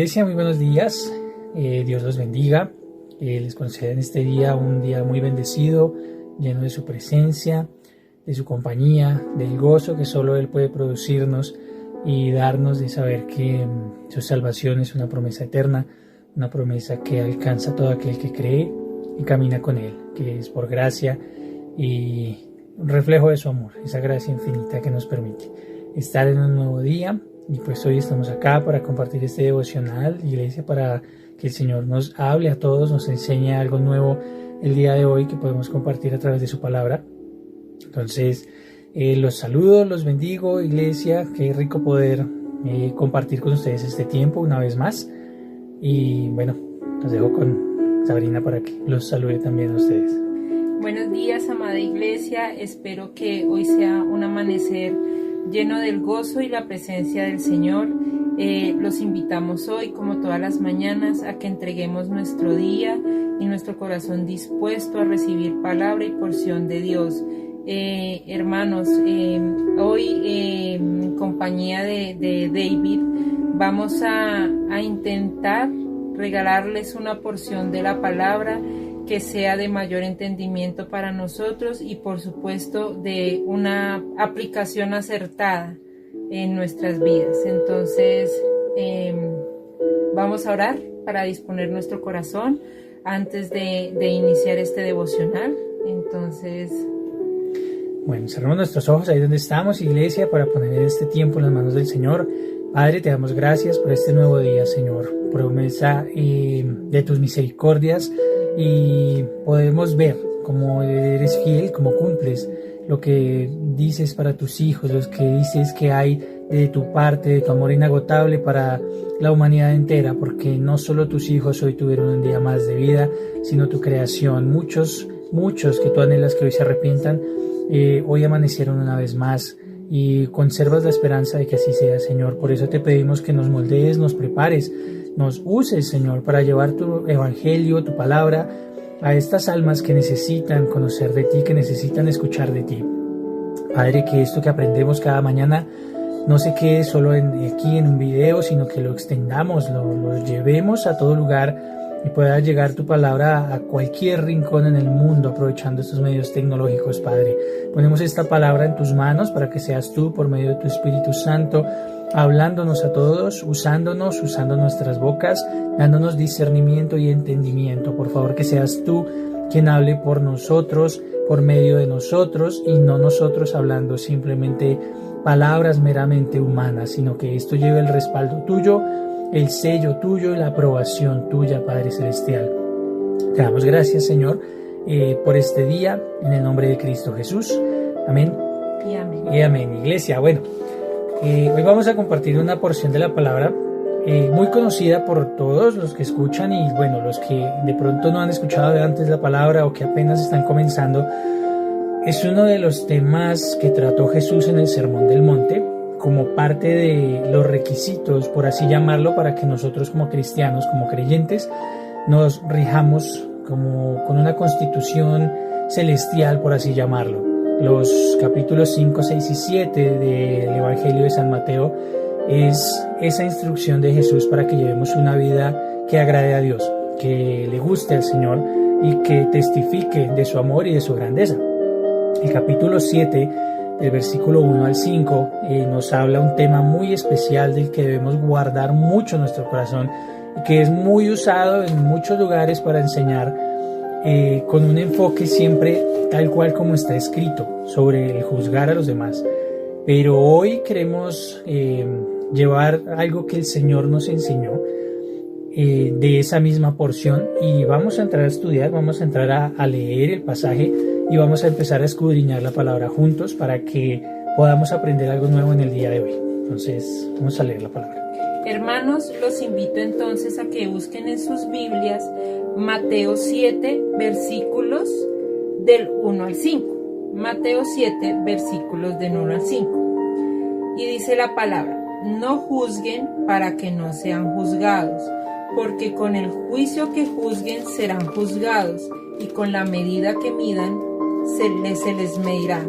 Iglesia, muy buenos días. Dios los bendiga. Les conceda en este día un día muy bendecido, lleno de su presencia, de su compañía, del gozo que solo Él puede producirnos y darnos de saber que su salvación es una promesa eterna, una promesa que alcanza a todo aquel que cree y camina con Él, que es por gracia y un reflejo de su amor, esa gracia infinita que nos permite estar en un nuevo día. Y pues hoy estamos acá para compartir este devocional, Iglesia, para que el Señor nos hable a todos, nos enseñe algo nuevo el día de hoy que podemos compartir a través de su palabra. Entonces, los saludo, los bendigo, Iglesia, qué rico poder compartir con ustedes este tiempo una vez más. Y bueno, los dejo con Sabrina para que los salude también a ustedes. Buenos días, amada Iglesia, espero que hoy sea un amanecer lleno del gozo y la presencia del Señor. Los invitamos hoy, como todas las mañanas, a que entreguemos nuestro día y nuestro corazón dispuesto a recibir palabra y porción de Dios. Hermanos, hoy en compañía de David vamos a intentar regalarles una porción de la palabra que sea de mayor entendimiento para nosotros y por supuesto de una aplicación acertada en nuestras vidas. Entonces vamos a orar para disponer nuestro corazón antes de iniciar este devocional. Entonces, bueno, cerramos nuestros ojos ahí donde estamos, Iglesia, para poner este tiempo en las manos del Señor. Padre, te damos gracias por este nuevo día, Señor, promesa de tus misericordias, y podemos ver cómo eres fiel, cómo cumples lo que dices para tus hijos, lo que dices que hay de tu parte, de tu amor inagotable para la humanidad entera, porque no solo tus hijos hoy tuvieron un día más de vida, sino tu creación. Muchos que tú anhelas que hoy se arrepientan, hoy amanecieron una vez más y conservas la esperanza de que así sea, Señor. Por eso te pedimos que nos moldees, nos prepares, nos uses, Señor, para llevar tu evangelio, tu palabra a estas almas que necesitan conocer de ti, que necesitan escuchar de ti. Padre, que esto que aprendemos cada mañana no se quede solo aquí en un video, sino que lo extendamos, lo llevemos a todo lugar y pueda llegar tu palabra a cualquier rincón en el mundo, aprovechando estos medios tecnológicos, Padre. Ponemos esta palabra en tus manos para que seas tú, por medio de tu Espíritu Santo, hablándonos a todos, usando nuestras bocas, dándonos discernimiento y entendimiento. Por favor, que seas tú quien hable por nosotros, por medio de nosotros, y no nosotros hablando simplemente palabras meramente humanas, sino que esto lleve el respaldo tuyo, el sello tuyo y la aprobación tuya, Padre Celestial. Te damos gracias, Señor, por este día, en el nombre de Cristo Jesús. Amén. Y amén. Y amén, Iglesia. Bueno, hoy vamos a compartir una porción de la palabra muy conocida por todos los que escuchan y bueno, los que de pronto no han escuchado de antes la palabra o que apenas están comenzando. Es uno de los temas que trató Jesús en el Sermón del Monte, como parte de los requisitos, por así llamarlo, para que nosotros como cristianos, como creyentes, nos rijamos como con una constitución celestial, por así llamarlo. Los capítulos 5, 6 y 7 del Evangelio de San Mateo es esa instrucción de Jesús para que llevemos una vida que agrade a Dios, que le guste al Señor y que testifique de su amor y de su grandeza. El capítulo 7, del versículo 1 al 5, nos habla un tema muy especial del que debemos guardar mucho en nuestro corazón y que es muy usado en muchos lugares para enseñar con un enfoque siempre tal cual como está escrito sobre el juzgar a los demás. Pero hoy queremos llevar algo que el Señor nos enseñó de esa misma porción y vamos a entrar a estudiar, vamos a entrar a leer el pasaje y vamos a empezar a escudriñar la palabra juntos para que podamos aprender algo nuevo en el día de hoy. Entonces, vamos a leer la palabra. Hermanos, los invito entonces a que busquen en sus Biblias Mateo 7, versículos del 1 al 5. Mateo 7, versículos del 1 al 5. Y dice la palabra: no juzguen para que no sean juzgados, porque con el juicio que juzguen serán juzgados, y con la medida que midan se les medirá.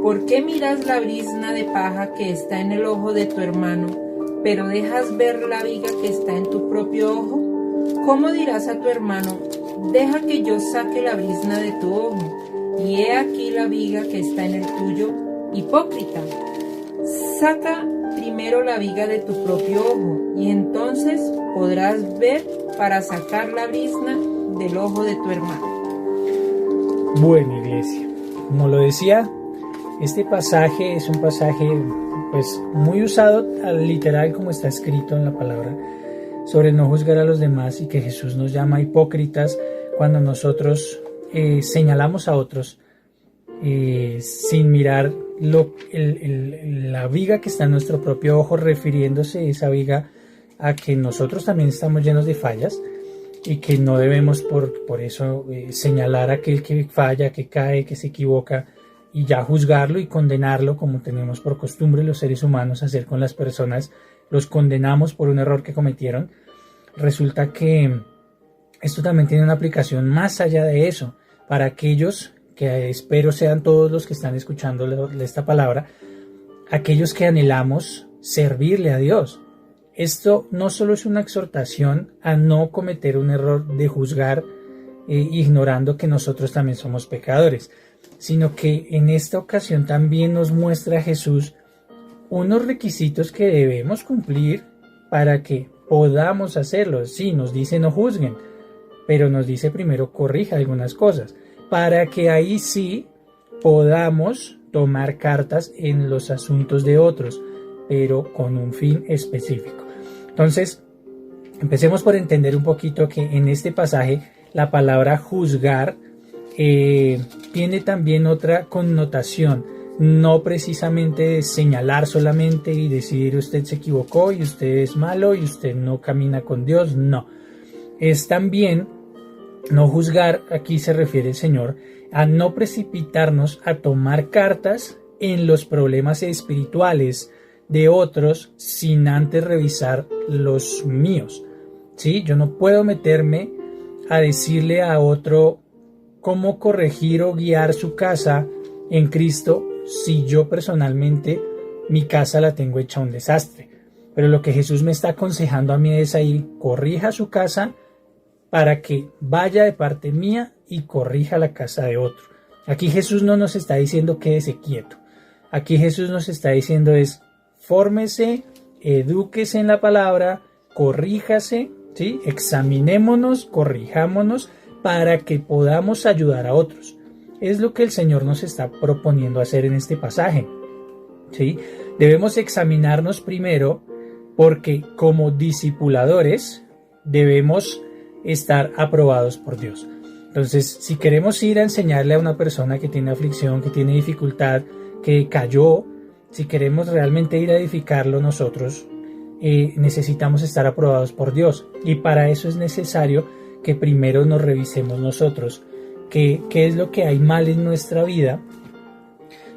¿Por qué miras la brizna de paja que está en el ojo de tu hermano, pero dejas ver la viga que está en tu propio ojo? ¿Cómo dirás a tu hermano, deja que yo saque la brizna de tu ojo, y he aquí la viga que está en el tuyo? Hipócrita, saca primero la viga de tu propio ojo, y entonces podrás ver para sacar la brizna del ojo de tu hermano. Bueno, iglesia, como lo decía, este pasaje es un pasaje pues muy usado al literal como está escrito en la palabra sobre no juzgar a los demás, y que Jesús nos llama hipócritas cuando nosotros señalamos a otros sin mirar la viga que está en nuestro propio ojo, refiriéndose esa viga a que nosotros también estamos llenos de fallas y que no debemos por eso señalar a aquel que falla, que cae, que se equivoca, y ya juzgarlo y condenarlo como tenemos por costumbre los seres humanos hacer con las personas. Los condenamos por un error que cometieron. Resulta que esto también tiene una aplicación más allá de eso, para aquellos que espero sean todos los que están escuchando esta palabra, aquellos que anhelamos servirle a Dios. Esto no solo es una exhortación a no cometer un error de juzgar ignorando que nosotros también somos pecadores, sino que en esta ocasión también nos muestra Jesús unos requisitos que debemos cumplir para que podamos hacerlo. Sí, nos dice no juzguen, pero nos dice primero corrija algunas cosas, para que ahí sí podamos tomar cartas en los asuntos de otros, pero con un fin específico. Entonces, empecemos por entender un poquito que en este pasaje la palabra juzgar tiene también otra connotación, no precisamente de señalar solamente y decir usted se equivocó y usted es malo y usted no camina con Dios. No, es también no juzgar. Aquí se refiere el Señor a no precipitarnos a tomar cartas en los problemas espirituales de otros sin antes revisar los míos. ¿Sí? Yo no puedo meterme a decirle a otro cómo corregir o guiar su casa en Cristo si yo personalmente mi casa la tengo hecha un desastre. Pero lo que Jesús me está aconsejando a mí es ahí, corrija su casa para que vaya de parte mía y corrija la casa de otro. Aquí Jesús no nos está diciendo quédese quieto. Aquí Jesús nos está diciendo es fórmese, edúquese en la palabra, corríjase, ¿sí? Examinémonos, corrijámonos para que podamos ayudar a otros. Es lo que el Señor nos está proponiendo hacer en este pasaje, ¿sí? Debemos examinarnos primero porque como discipuladores debemos estar aprobados por Dios. Entonces, si queremos ir a enseñarle a una persona que tiene aflicción, que tiene dificultad, que cayó, si queremos realmente ir a edificarlo nosotros, necesitamos estar aprobados por Dios. Y para eso es necesario que primero nos revisemos nosotros qué es lo que hay mal en nuestra vida,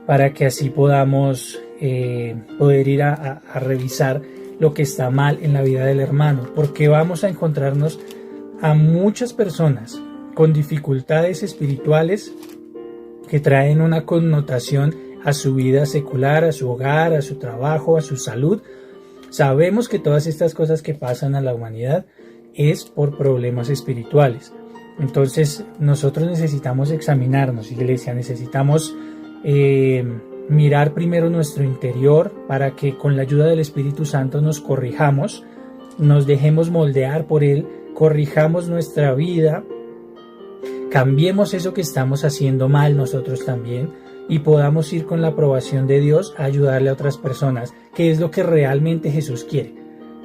para que así podamos poder ir a revisar lo que está mal en la vida del hermano, porque vamos a encontrarnos a muchas personas con dificultades espirituales que traen una connotación a su vida secular, a su hogar, a su trabajo, a su salud. Sabemos que todas estas cosas que pasan a la humanidad es por problemas espirituales. Entonces nosotros necesitamos examinarnos, iglesia, necesitamos mirar primero nuestro interior para que con la ayuda del Espíritu Santo nos corrijamos, nos dejemos moldear por Él, corrijamos nuestra vida, cambiemos eso que estamos haciendo mal nosotros también y podamos ir con la aprobación de Dios a ayudarle a otras personas, que es lo que realmente Jesús quiere,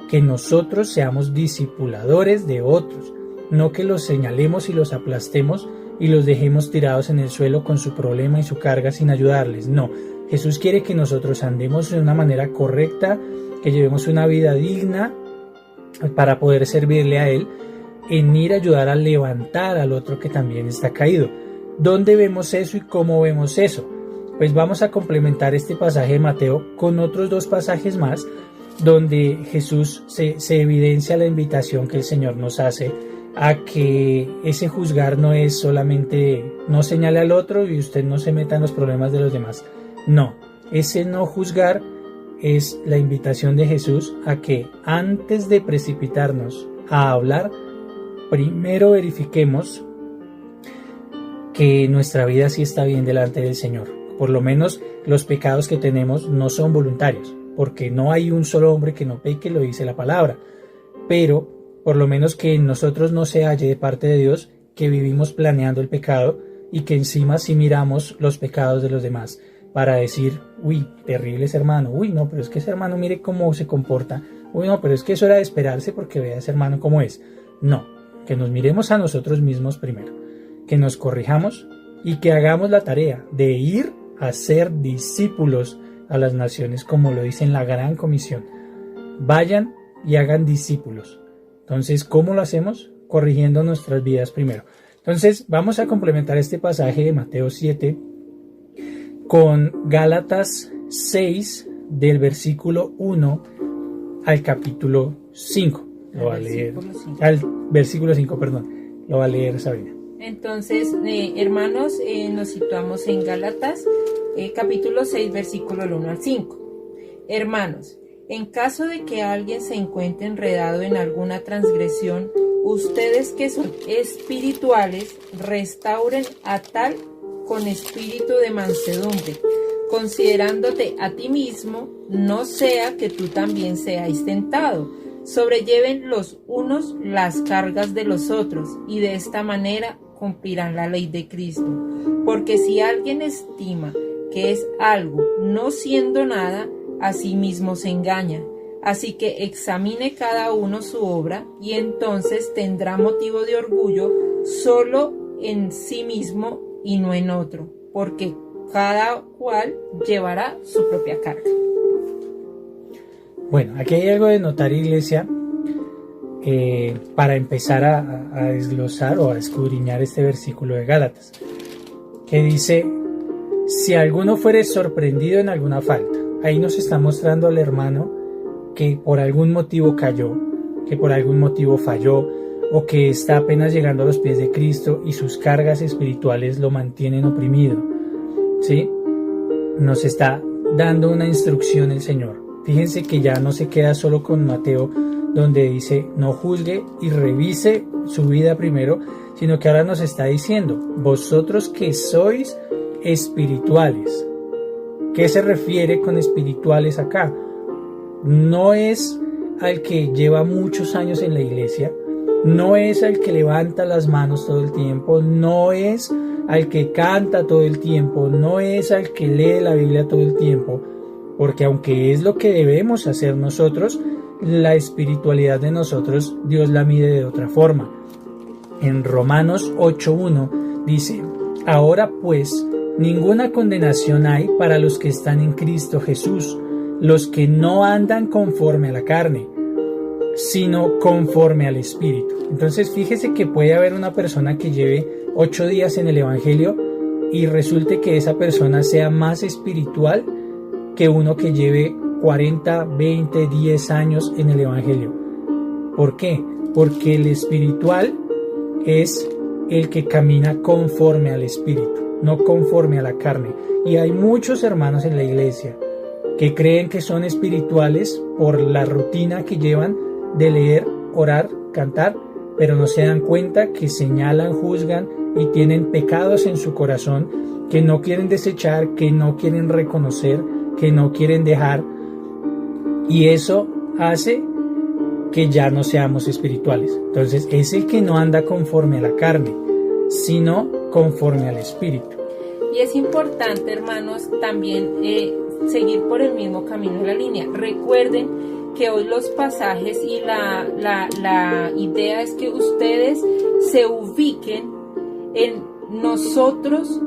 que nosotros seamos discipuladores de otros, no que los señalemos y los aplastemos y los dejemos tirados en el suelo con su problema y su carga sin ayudarles. No, Jesús quiere que nosotros andemos de una manera correcta, que llevemos una vida digna para poder servirle a Él, en ir a ayudar a levantar al otro que también está caído. ¿Dónde vemos eso y cómo vemos eso? Pues vamos a complementar este pasaje de Mateo con otros dos pasajes más, donde Jesús se evidencia la invitación que el Señor nos hace a que ese juzgar no es solamente no señale al otro y usted no se meta en los problemas de los demás. No, ese no juzgar es la invitación de Jesús a que antes de precipitarnos a hablar, primero verifiquemos que nuestra vida sí está bien delante del Señor. Por lo menos los pecados que tenemos no son voluntarios, porque no hay un solo hombre que no peque, lo dice la palabra. Pero por lo menos que en nosotros no se halle de parte de Dios que vivimos planeando el pecado y que encima sí miramos los pecados de los demás para decir, uy, terrible ese hermano, uy, no, pero es que ese hermano mire cómo se comporta, uy, no, pero es que eso era de esperarse porque vea a ese hermano cómo es. No, que nos miremos a nosotros mismos primero, que nos corrijamos y que hagamos la tarea de ir a ser discípulos a las naciones, como lo dice en la Gran Comisión. Vayan y hagan discípulos. Entonces, ¿cómo lo hacemos? Corrigiendo nuestras vidas primero. Entonces, vamos a complementar este pasaje de Mateo 7 con Gálatas 6 del versículo 1 al capítulo 5. Lo va a leer. Al versículo 5, perdón. Lo va a leer Sabrina. Entonces, hermanos, nos situamos en Gálatas, capítulo 6, versículo 1 al 5. Hermanos, en caso de que alguien se encuentre enredado en alguna transgresión, ustedes que son espirituales, restauren a tal con espíritu de mansedumbre, considerándote a ti mismo, no sea que tú también seáis tentado. Sobrelleven los unos las cargas de los otros, y de esta manera cumplirán la ley de Cristo. Porque si alguien estima que es algo, no siendo nada, a sí mismo se engaña. Así que examine cada uno su obra, y entonces tendrá motivo de orgullo solo en sí mismo y no en otro, porque cada cual llevará su propia carga. Bueno, aquí hay algo de notar, iglesia, para empezar a desglosar o a escudriñar este versículo de Gálatas, que dice, si alguno fuere sorprendido en alguna falta. Ahí nos está mostrando al hermano que por algún motivo cayó, que por algún motivo falló, o que está apenas llegando a los pies de Cristo y sus cargas espirituales lo mantienen oprimido, ¿sí? Nos está dando una instrucción el Señor. Fíjense que ya no se queda solo con Mateo, donde dice no juzgue y revise su vida primero, sino que ahora nos está diciendo, vosotros que sois espirituales. ¿Qué se refiere con espirituales acá? No es al que lleva muchos años en la iglesia, no es al que levanta las manos todo el tiempo, no es al que canta todo el tiempo, no es al que lee la Biblia todo el tiempo, porque aunque es lo que debemos hacer nosotros, la espiritualidad de nosotros Dios la mide de otra forma. En Romanos 8:1 dice, ahora pues ninguna condenación hay para los que están en Cristo Jesús, los que no andan conforme a la carne, sino conforme al Espíritu. Entonces fíjese que puede haber una persona que lleve 8 días en el Evangelio y resulte que esa persona sea más espiritual que uno que lleve 40, 20, 10 años en el Evangelio. ¿Por qué? Porque el espiritual es el que camina conforme al Espíritu, no conforme a la carne. Y hay muchos hermanos en la iglesia que creen que son espirituales por la rutina que llevan de leer, orar, cantar, pero no se dan cuenta que señalan, juzgan y tienen pecados en su corazón que no quieren desechar, que no quieren reconocer, que no quieren dejar, y eso hace que ya no seamos espirituales. Entonces es el que no anda conforme a la carne, sino conforme al Espíritu. Y es importante, hermanos, también seguir por el mismo camino de la línea. Recuerden que hoy los pasajes y la idea es que ustedes se ubiquen en nosotros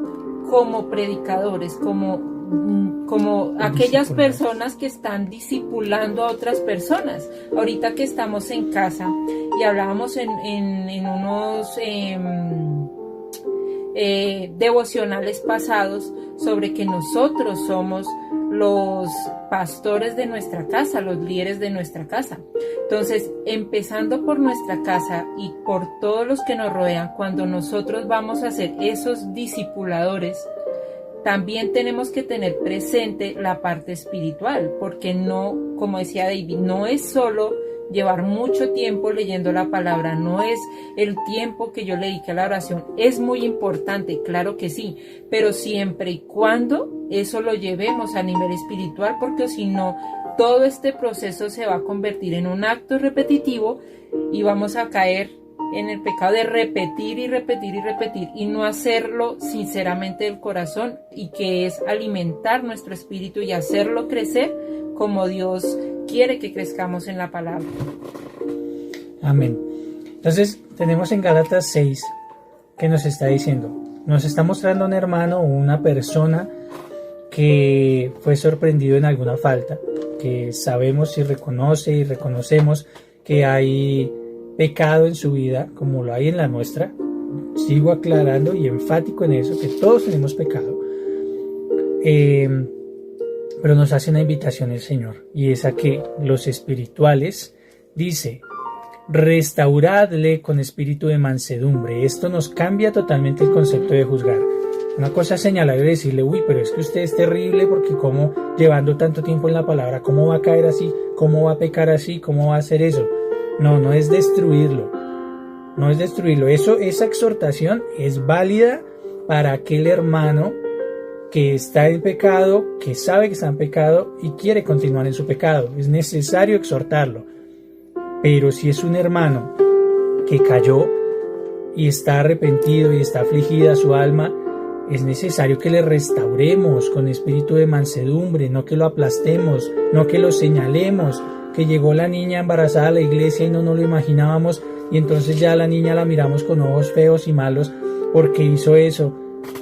como predicadores, como aquellas personas que están discipulando a otras personas. Ahorita que estamos en casa y hablábamos en unos devocionales pasados sobre que nosotros somos los pastores de nuestra casa, los líderes de nuestra casa. Entonces, empezando por nuestra casa y por todos los que nos rodean, cuando nosotros vamos a ser esos discipuladores, también tenemos que tener presente la parte espiritual, porque no, como decía David, no es solo llevar mucho tiempo leyendo la palabra, no es el tiempo que yo le dedique a la oración, es muy importante, claro que sí, pero siempre y cuando eso lo llevemos a nivel espiritual, porque si no, todo este proceso se va a convertir en un acto repetitivo y vamos a caer en el pecado de repetir y repetir y repetir y no hacerlo sinceramente del corazón, y que es alimentar nuestro espíritu y hacerlo crecer como Dios quiere que crezcamos en la palabra. Amén. Entonces tenemos en Gálatas 6 que nos está diciendo, nos está mostrando un hermano o una persona que fue sorprendido en alguna falta, que sabemos y reconoce y reconocemos que hay pecado en su vida, como lo hay en la nuestra. Sigo aclarando y enfático en eso, que todos tenemos pecado. Pero nos hace una invitación el Señor, y es a que los espirituales, dice, restauradle con espíritu de mansedumbre. Esto nos cambia totalmente el concepto de juzgar. Una cosa es señalar y decirle, uy, pero es que usted es terrible, porque como llevando tanto tiempo en la palabra, ¿cómo va a caer así? ¿Cómo va a pecar así? ¿Cómo va a hacer eso? No, no es destruirlo. No es destruirlo. Esa exhortación es válida para aquel hermano que está en pecado, que sabe que está en pecado y quiere continuar en su pecado. Es necesario exhortarlo. Pero si es un hermano que cayó y está arrepentido y está afligida su alma, es necesario que le restauremos con espíritu de mansedumbre, no que lo aplastemos, no que lo señalemos, que llegó la niña embarazada a la iglesia y no nos lo imaginábamos, y entonces ya la niña la miramos con ojos feos y malos porque hizo eso.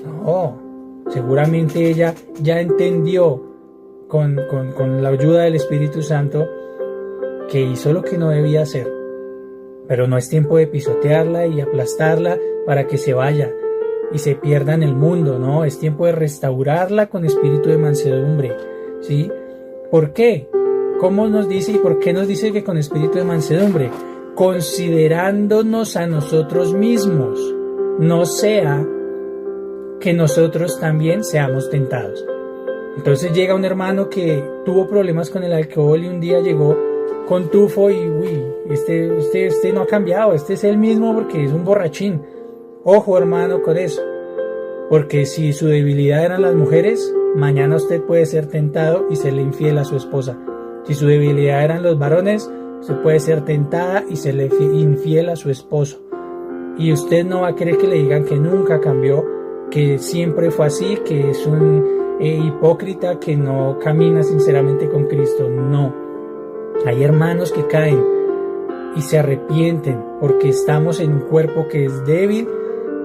No, seguramente ella ya entendió con la ayuda del Espíritu Santo que hizo lo que no debía hacer. Pero no es tiempo de pisotearla y aplastarla para que se vaya y se pierda en el mundo, no, es tiempo de restaurarla con espíritu de mansedumbre, ¿sí? ¿Por qué? ¿Cómo nos dice y por qué nos dice que con espíritu de mansedumbre? Considerándonos a nosotros mismos, no sea que nosotros también seamos tentados. Entonces llega un hermano que tuvo problemas con el alcohol y un día llegó con tufo y uy, este no ha cambiado, este es el mismo porque es un borrachín. Ojo, hermano, con eso, porque si su debilidad eran las mujeres, mañana usted puede ser tentado y serle infiel a su esposa. Si su debilidad eran los varones, usted puede ser tentada y serle infiel a su esposo. Y usted no va a querer que le digan que nunca cambió, que siempre fue así, que es un hipócrita, que no camina sinceramente con Cristo. No. Hay hermanos que caen y se arrepienten porque estamos en un cuerpo que es débil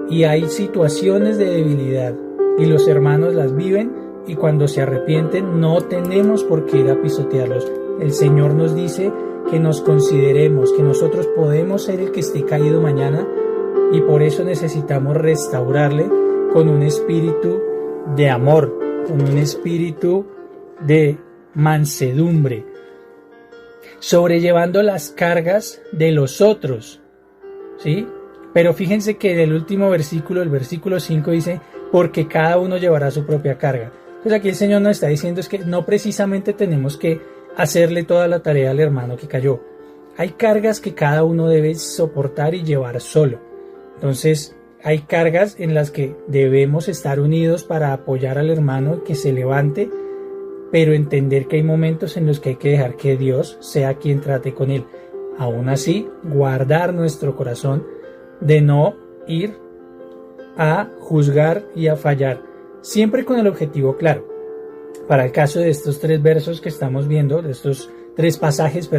y hay situaciones de debilidad y los hermanos las viven, y cuando se arrepienten no tenemos por qué ir a pisotearlos. El Señor nos dice que nos consideremos, que nosotros podemos ser el que esté caído mañana, y por eso necesitamos restaurarle con un espíritu de amor, con un espíritu de mansedumbre, sobrellevando las cargas de los otros, ¿sí? Pero fíjense que en el último versículo, el versículo 5 dice, porque cada uno llevará su propia carga. Entonces aquí el Señor nos está diciendo es que no precisamente tenemos que hacerle toda la tarea al hermano que cayó. Hay cargas que cada uno debe soportar y llevar solo. Entonces hay cargas en las que debemos estar unidos para apoyar al hermano que se levante, pero entender que hay momentos en los que hay que dejar que Dios sea quien trate con él. Aún así, guardar nuestro corazón de no ir a juzgar y a fallar, siempre con el objetivo claro. Para el caso de estos tres versos que estamos viendo, de estos tres pasajes,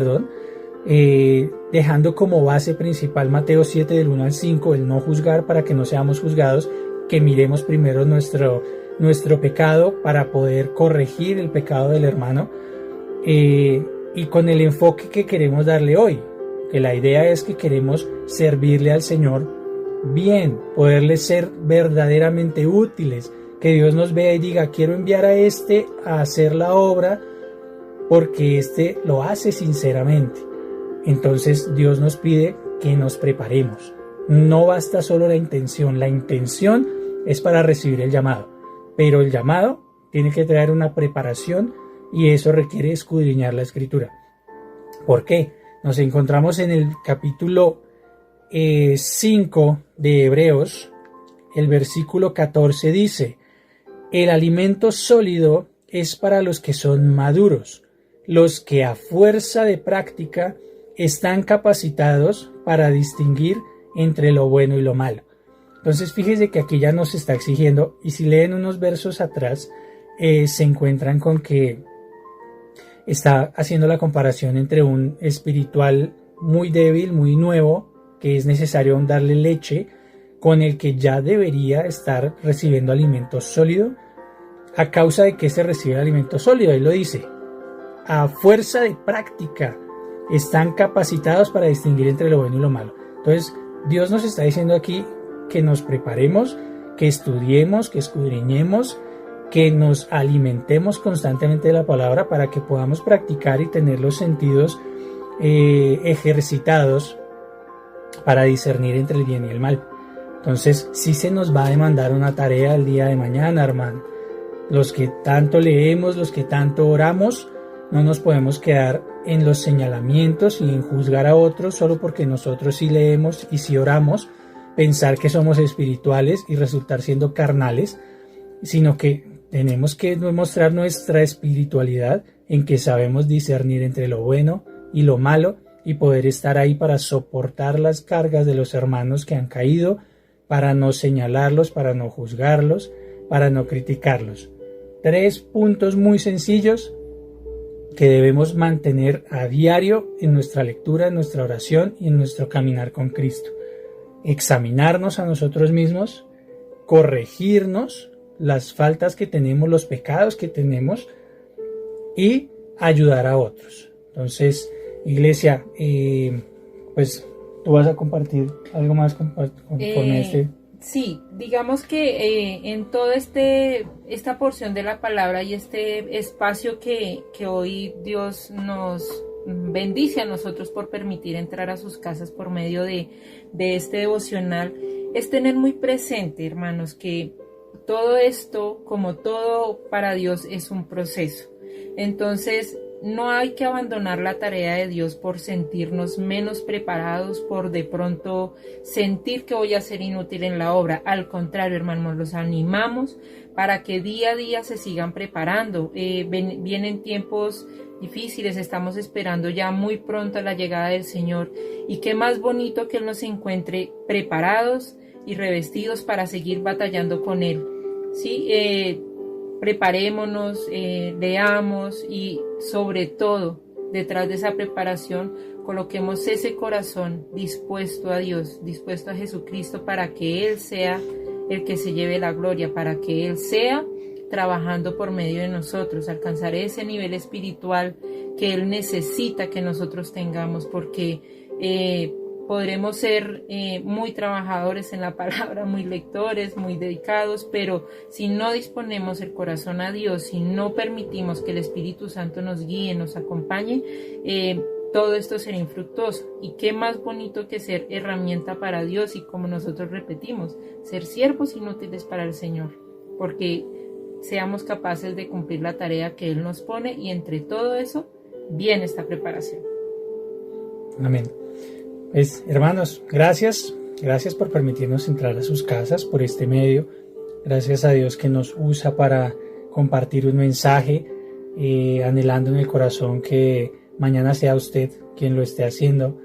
dejando como base principal Mateo 7 del 1 al 5, el no juzgar para que no seamos juzgados, que miremos primero nuestro pecado para poder corregir el pecado del hermano, y con el enfoque que queremos darle hoy, que la idea es que queremos servirle al Señor bien, poderle ser verdaderamente útiles, que Dios nos vea y diga, quiero enviar a este a hacer la obra porque este lo hace sinceramente. Entonces Dios nos pide que nos preparemos. No basta solo la intención es para recibir el llamado. pero el llamado tiene que traer una preparación y eso requiere escudriñar la Escritura. ¿Por qué? Nos encontramos en el capítulo 5 de Hebreos, el versículo 14 dice: el alimento sólido es para los que son maduros, los que a fuerza de práctica están capacitados para distinguir entre lo bueno y lo malo. Entonces fíjese que aquí ya nos está exigiendo, y si leen unos versos atrás, se encuentran con que está haciendo la comparación entre un espiritual muy débil, muy nuevo, que es necesario darle leche, con el que ya debería estar recibiendo alimento sólido. ¿A causa de que se recibe alimento sólido? Él lo dice: a fuerza de práctica están capacitados para distinguir entre lo bueno y lo malo. Entonces Dios nos está diciendo aquí que nos preparemos, que estudiemos, que escudriñemos, que nos alimentemos constantemente de la palabra para que podamos practicar y tener los sentidos ejercitados para discernir entre el bien y el mal. Entonces sí se nos va a demandar una tarea el día de mañana, hermano. Los que tanto leemos, los que tanto oramos, no nos podemos quedar en los señalamientos y en juzgar a otros solo porque nosotros sí leemos y sí oramos, pensar que somos espirituales y resultar siendo carnales, sino que tenemos que demostrar nuestra espiritualidad en que sabemos discernir entre lo bueno y lo malo y poder estar ahí para soportar las cargas de los hermanos que han caído, para no señalarlos, para no juzgarlos, para no criticarlos. 3 puntos muy sencillos que debemos mantener a diario en nuestra lectura, en nuestra oración y en nuestro caminar con Cristo. Examinarnos a nosotros mismos, corregirnos las faltas que tenemos, los pecados que tenemos y ayudar a otros. Entonces, iglesia, pues tú vas a compartir algo más con este. Sí, digamos que en toda esta porción de la palabra y este espacio que hoy Dios nos bendice a nosotros por permitir entrar a sus casas por medio de este devocional, es tener muy presente, hermanos, que todo esto, como todo para Dios, es un proceso. Entonces, no hay que abandonar la tarea de Dios por sentirnos menos preparados, por de pronto sentir que voy a ser inútil en la obra. Al contrario, hermanos, los animamos para que día a día se sigan preparando. Vienen tiempos difíciles, estamos esperando ya muy pronto la llegada del Señor. Y qué más bonito que Él nos encuentre preparados y revestidos para seguir batallando con Él. ¿Sí? Preparémonos, leamos y sobre todo, detrás de esa preparación, coloquemos ese corazón dispuesto a Dios, dispuesto a Jesucristo, para que Él sea el que se lleve la gloria, para que Él sea trabajando por medio de nosotros, alcanzar ese nivel espiritual que Él necesita que nosotros tengamos, porque podremos ser muy trabajadores en la palabra, muy lectores, muy dedicados, pero si no disponemos el corazón a Dios, si no permitimos que el Espíritu Santo nos guíe, nos acompañe, todo esto será infructuoso. Y qué más bonito que ser herramienta para Dios y, como nosotros repetimos, ser siervos inútiles para el Señor, porque seamos capaces de cumplir la tarea que Él nos pone, y entre todo eso viene esta preparación. Amén. Pues, hermanos, gracias por permitirnos entrar a sus casas por este medio. Gracias a Dios que nos usa para compartir un mensaje, anhelando en el corazón que mañana sea usted quien lo esté haciendo,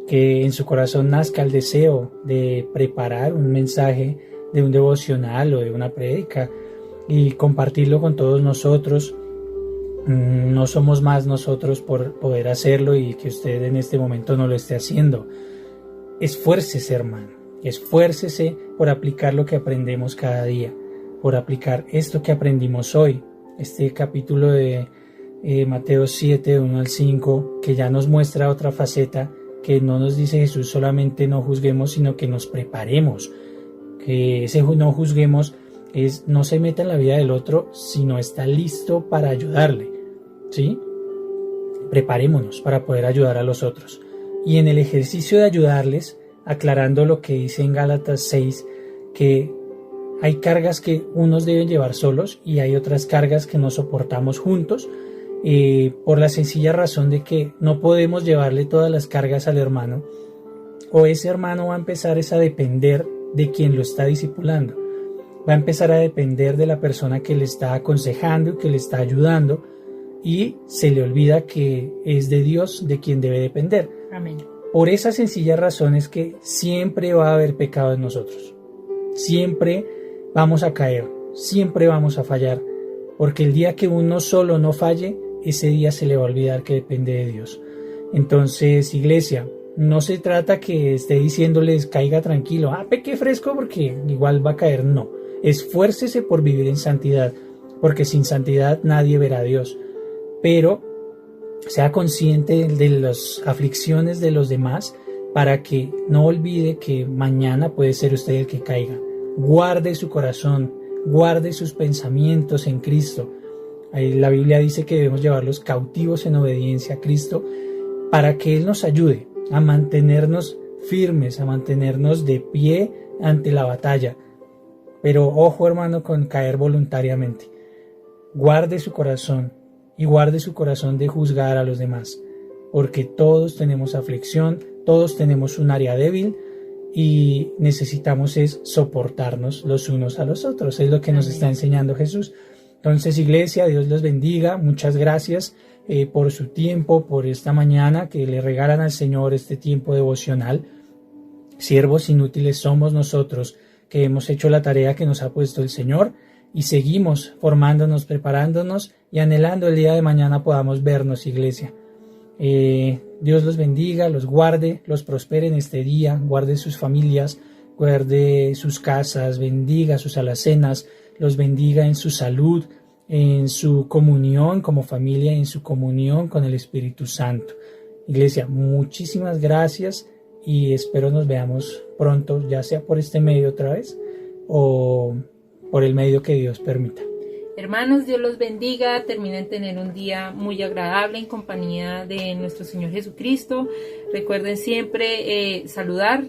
que en su corazón nazca el deseo de preparar un mensaje de un devocional o de una prédica y compartirlo con todos nosotros. No somos más nosotros por poder hacerlo y que usted en este momento no lo esté haciendo. Esfuércese, hermano, esfuércese por aplicar lo que aprendemos cada día, por aplicar esto que aprendimos hoy, este capítulo de Mateo 7, 1 al 5, que ya nos muestra otra faceta, que no nos dice Jesús solamente no juzguemos, sino que nos preparemos, que ese no juzguemos es no se meta en la vida del otro si no está listo para ayudarle. ¿Sí? Preparémonos para poder ayudar a los otros. Y en el ejercicio de ayudarles, aclarando lo que dice en Gálatas 6, que Hay cargas que unos deben llevar solos y hay otras cargas que nos soportamos juntos, por la sencilla razón de que no podemos llevarle todas las cargas al hermano, o ese hermano va a empezar a depender de quien lo está discipulando, va a empezar a depender de la persona que le está aconsejando y que le está ayudando, y se le olvida que es de Dios de quien debe depender. Amén. Por esa sencilla razón es que siempre va a haber pecado en nosotros, siempre vamos a caer, siempre vamos a fallar, porque el día que uno solo no falle, ese día se le va a olvidar que depende de Dios. Entonces, iglesia, no se trata que esté diciéndoles caiga tranquilo, peque fresco porque igual va a caer, no. Esfuércese por vivir en santidad, porque sin santidad nadie verá a Dios. Pero sea consciente de las aflicciones de los demás para que no olvide que mañana puede ser usted el que caiga. Guarde su corazón, guarde sus pensamientos en Cristo. La Biblia dice que debemos llevarlos cautivos en obediencia a Cristo para que Él nos ayude a mantenernos firmes, a mantenernos de pie ante la batalla. Pero ojo, hermano, con caer voluntariamente. Guarde su corazón y guarde su corazón de juzgar a los demás, porque todos tenemos aflicción, todos tenemos un área débil y necesitamos es soportarnos los unos a los otros. Es lo que nos está enseñando Jesús. Entonces, iglesia, Dios los bendiga. Muchas gracias por su tiempo, por esta mañana que le regalan al Señor este tiempo devocional. Siervos inútiles somos nosotros que hemos hecho la tarea que nos ha puesto el Señor y seguimos formándonos, preparándonos y anhelando el día de mañana podamos vernos, iglesia. Dios los bendiga, los guarde, los prospere en este día, guarde sus familias, guarde sus casas, bendiga sus alacenas, los bendiga en su salud, en su comunión como familia, en su comunión con el Espíritu Santo. Iglesia, muchísimas gracias y espero nos veamos pronto, ya sea por este medio otra vez o por el medio que Dios permita. Hermanos, Dios los bendiga, terminen tener un día muy agradable en compañía de nuestro Señor Jesucristo. Recuerden siempre saludar,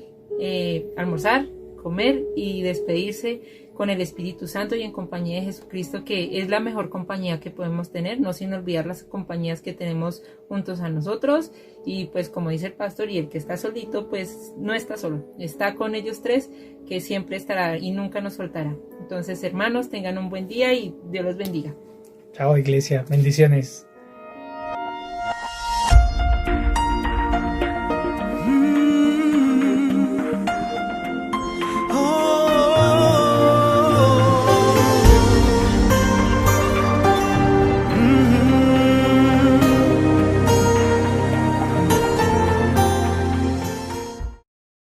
almorzar, comer y despedirse con el Espíritu Santo y en compañía de Jesucristo, que es la mejor compañía que podemos tener, no sin olvidar las compañías que tenemos juntos a nosotros. Y pues como dice el pastor, y el que está solito, pues no está solo, está con ellos tres, que siempre estará y nunca nos soltará. Entonces, hermanos, tengan un buen día y Dios los bendiga. Chao, iglesia, bendiciones.